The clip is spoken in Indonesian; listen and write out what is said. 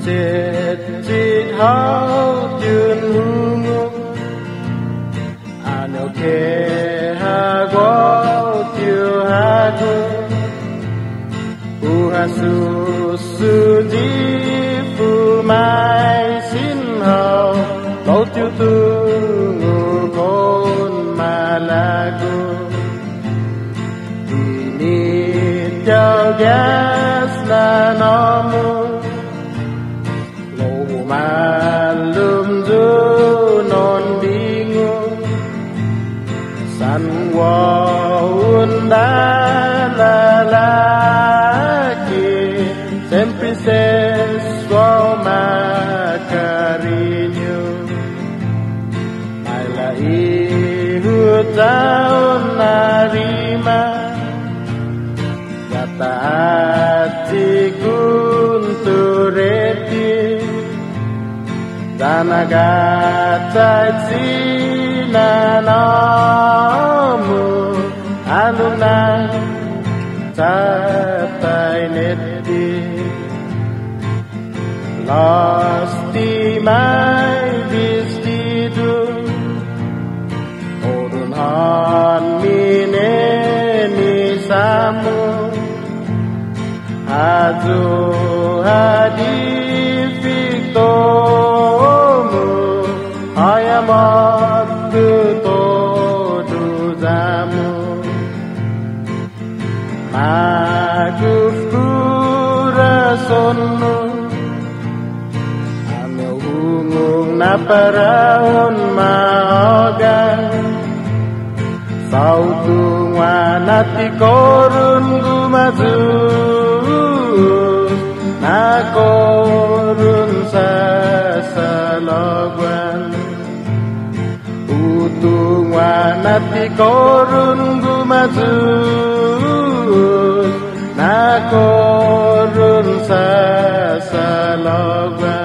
chết chỉ hao chuyên ngục anh kê ha quá chiều ha tu ha su di phu mai xin hậu bao tiêu tu ngô con mà lagu ini jauh gas la nomu lo malum du non bingung san waun da la sempre sensual carinho Maila ihu tahun narima kata hatiku untuk reti dan agata sinanamu alunan tapai neti Lasti mai vestido Orunhan mine misamu Hadu hadifiktomu Hayamat todo zamu Magufku rasonu na paraon maogan sautu wanati korun gumaju na korun sasalogan utung wanati korun gumaju na korun sasalogan